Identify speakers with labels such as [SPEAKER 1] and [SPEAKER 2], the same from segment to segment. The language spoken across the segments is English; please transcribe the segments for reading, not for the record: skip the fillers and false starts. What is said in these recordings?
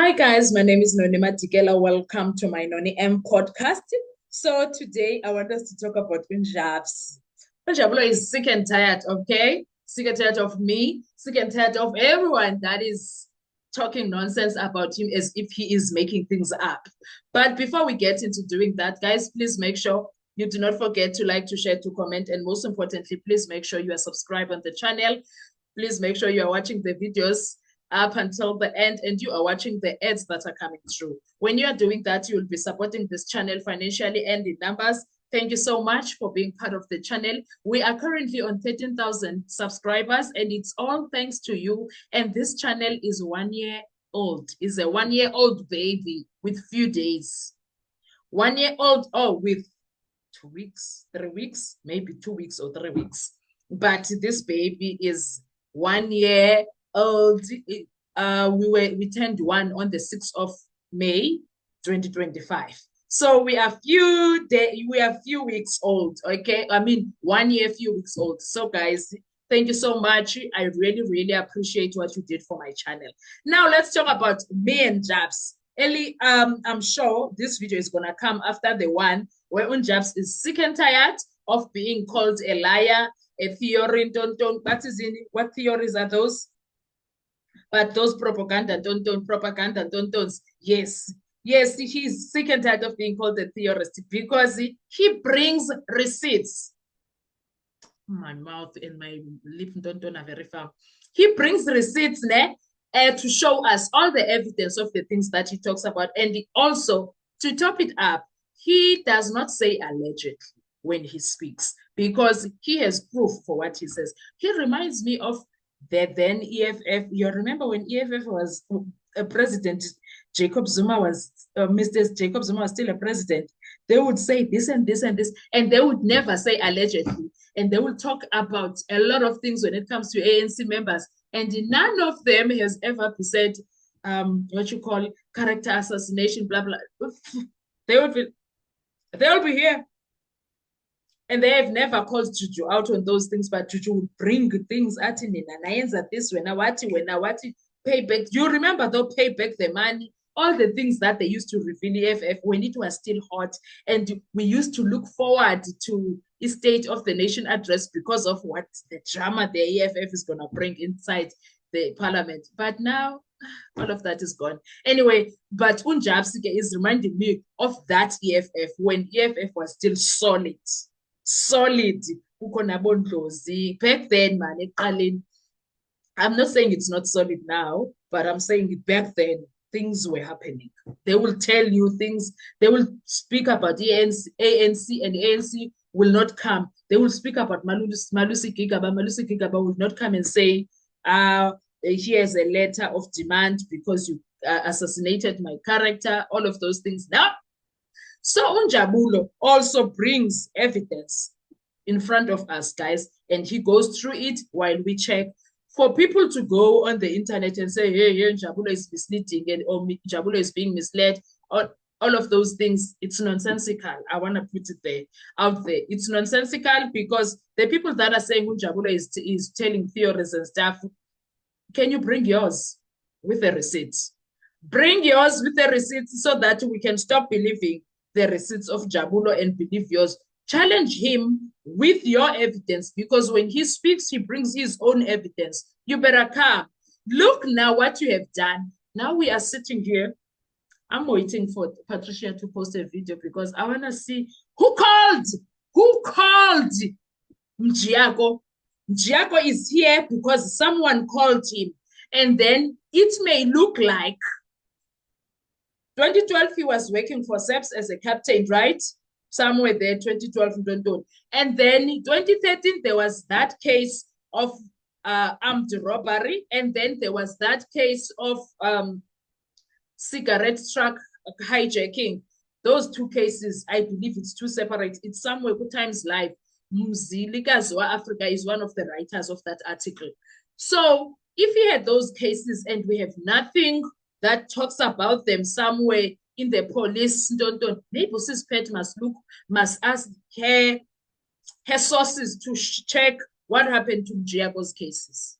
[SPEAKER 1] Hi guys, my name is Noni Matikela. Welcome to my Noni M podcast. So today I want us to talk about Unjabs. Unjabulo is sick and tired, okay? Sick and tired of me, sick and tired of everyone that is talking nonsense about him as if he is making things up. But before we get into doing that, guys, please make sure you do not forget to like, to share, to comment, and most importantly, please make sure you are subscribed on the channel. Please make sure you are watching the videos up until the end and you are watching the ads that are coming through. When you are doing that, you will be supporting this channel financially and in numbers. Thank you so much for being part of the channel. We are currently on 13,000 subscribers and it's all thanks to you. And this channel is 1 year old. It's a 1 year old baby with few days. 1 year old, with 2 weeks, 3 weeks, maybe 2 weeks or 3 weeks. But this baby is 1 year old. We turned one on the 6th of May 2025. So we are few weeks old. Okay, I mean 1 year, few weeks old. So guys, thank you so much. I really appreciate what you did for my channel. Now let's talk about me and Jabs. Ellie, I'm sure this video is gonna come after the one where Unjabs is sick and tired of being called a liar, a theory, what theories are those? But those propaganda, don't. Yes. Yes, he's sick and tired of being called a theorist because he brings receipts. My mouth and my lip don't are very far. He brings receipts to show us all the evidence of the things that he talks about. And also, to top it up, he does not say allegedly when he speaks because he has proof for what he says. He reminds me of the then EFF. You remember when EFF was a president, Jacob Zuma was, Mr. Jacob Zuma was still a president. They would say this and this and this, and they would never say allegedly. And they will talk about a lot of things when it comes to ANC members. And none of them has ever said what you call character assassination, blah, blah. They will be here. And they have never called Juju out on those things, but Juju would bring things at in this when I pay back. You remember they'll pay back the money, all the things that they used to reveal EFF when it was still hot. And we used to look forward to the State of the Nation address because of what the drama the EFF is going to bring inside the parliament. But now, all of that is gone. Anyway, but Unjabs is reminding me of that EFF when EFF was still solid. Back then, man, I'm not saying it's not solid now, but I'm saying back then things were happening. They will tell you things. They will speak about ANC, and ANC will not come. They will speak about Malusi Gigaba. Malusi Gigaba will not come and say, here's a letter of demand because you assassinated my character, all of those things. Now, so Unjabulo also brings evidence in front of us, guys, and he goes through it while we check. For people to go on the internet and say, hey, Jabulo is misleading and or Jabulo is being misled, or all of those things, it's nonsensical. I want to put it out there. It's nonsensical because the people that are saying Jabulo is telling theories and stuff, can you bring yours with the receipts? Bring yours with the receipts so that we can stop believing the receipts of Jabulo and believe yours. Challenge him with your evidence because when he speaks, he brings his own evidence. You better come. Look now what you have done. Now we are sitting here. I'm waiting for Patricia to post a video because I want to see who called. Who called Mjiako? Mjiako is here because someone called him. And then it may look like 2012, he was working for SEPS as a captain, right? Somewhere there, 2012, and then in 2013, there was that case of armed robbery, and then there was that case of cigarette truck hijacking. Those two cases, I believe it's two separate. It's somewhere Good Times Live. Mzili Kaziwa Africa is one of the writers of that article. So if he had those cases and we have nothing that talks about them somewhere in the police, maybe Sis Pet must ask her sources to check what happened to Mjiako's cases.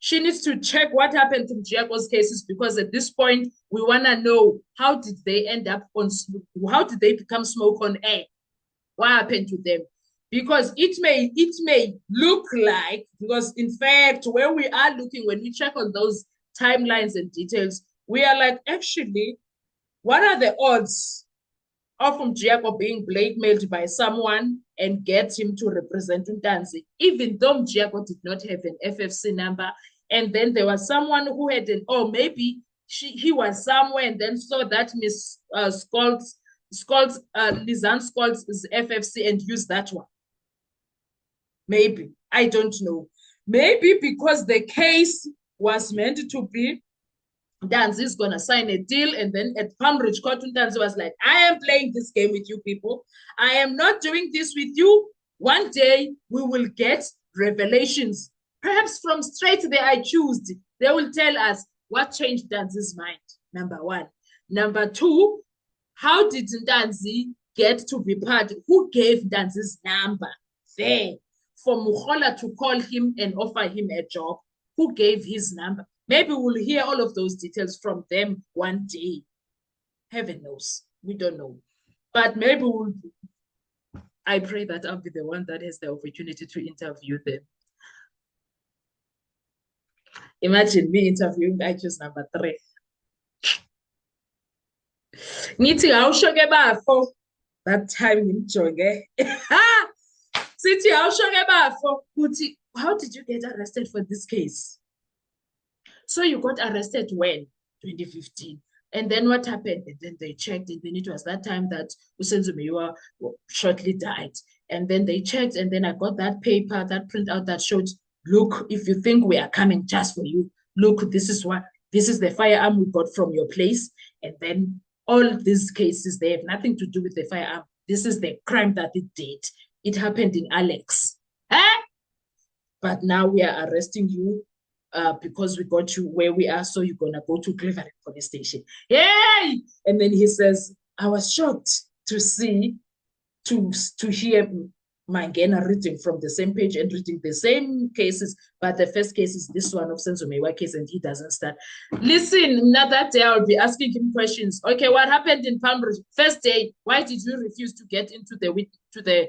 [SPEAKER 1] She needs to check what happened to Mjiako's cases, because at this point, we want to know, how did they end up on, how did they become smoke on air? What happened to them? Because it may look like, because in fact, when we are looking, when we check on those timelines and details, we are like, actually, what are the odds of Mjiako being blackmailed by someone and get him to represent Ntanzi, even though Mjiako did not have an FFC number? And then there was someone who had an, or maybe he was somewhere and then saw that Miss Lizanne Scholt's FFC and used that one. Maybe, I don't know. Maybe because the case was meant to be, Ntanzi is going to sign a deal, and then at Palm Ridge Court, Ntanzi was like, I am playing this game with you people. I am not doing this with you. One day we will get revelations, perhaps from straight the accused. They will tell us what changed Ntanzi's mind, number one. Number two, how did Ntanzi get to be part? Who gave Ntanzi's number there for Mukhola to call him and offer him a job? Who gave his number? Maybe we'll hear all of those details from them one day. Heaven knows. We don't know. But maybe I pray that I'll be the one that has the opportunity to interview them. Imagine me interviewing accused number 3. Ngithi awushoke bafo that time ngimjonge. Sithi awushoke bafo kuthi, how did you get arrested for this case? So you got arrested when? 2015. And then what happened? And then they checked, and then it was that time that Usenzo Meyiwa shortly died. And then they checked, and then I got that paper, that printout that showed, look, if you think we are coming just for you, look, this is the firearm we got from your place. And then all these cases, they have nothing to do with the firearm. This is the crime that it did. It happened in Alex. Huh? But now we are arresting you because we got you where we are, so you're going to go to Cleveland Police Station. Yay! And then he says, I was shocked to hear Mangena reading from the same page and reading the same cases, but the first case is this one of Senzo Meyiwa case, and he doesn't start. Listen, now that day I'll be asking him questions. Okay, what happened in Palm Ridge? First day, why did you refuse to get into the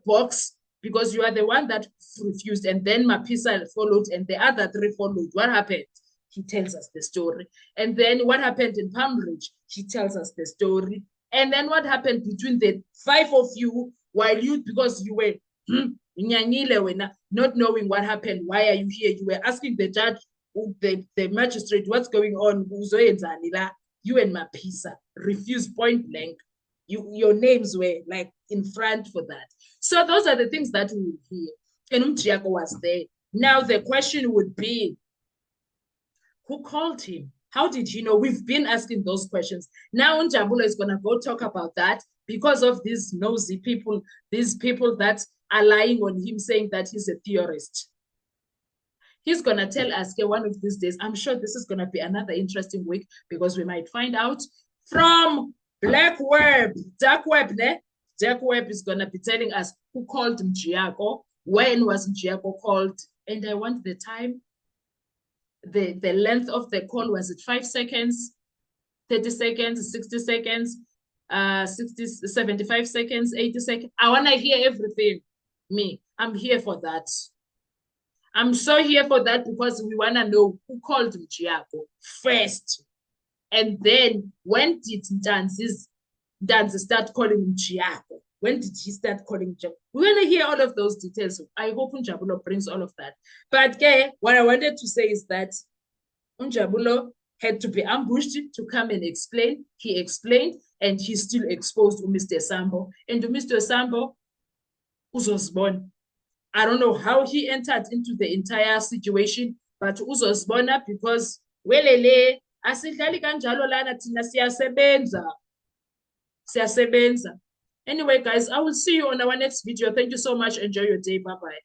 [SPEAKER 1] box? Because you are the one that refused, and then Mapisa followed, and the other 3 followed. What happened? He tells us the story. And then what happened in Palm Ridge? He tells us the story. And then what happened between the 5 of you, while you, because you were not knowing what happened, why are you here? You were asking the judge, the magistrate, what's going on? You and Mapisa refused point blank. Your names were like in front for that. So those are the things that we will hear. And Mjiako was there. Now the question would be, who called him? How did he know? We've been asking those questions. Now Njabulo is going to go talk about that because of these nosy people, these people that are lying on him, saying that he's a theorist. He's going to tell us one of these days. I'm sure this is going to be another interesting week, because we might find out from Black Web, Dark Web, ne? Dark Web is going to be telling us who called Mjiako, when was Mjiako called, and I want the time. The length of the call, was it 5 seconds, 30 seconds, 60 seconds, 75 seconds, 80 seconds? I want to hear everything. I'm here for that. I'm so here for that, because we want to know who called Mjiako first. And then when did Ntanzi start calling Mjiako? When did he start calling Njabulo? We're going to hear all of those details. I hope Njabulo brings all of that. But what I wanted to say is that Njabulo had to be ambushed to come and explain. He explained, and he still exposed Mr. Sambo. And Mr. Sambo uzosbona. I don't know how he entered into the entire situation, but uzosbona, because welele asidlali kanjalo lana thina siyasebenza. Anyway, guys, I will see you on our next video. Thank you so much. Enjoy your day. Bye-bye.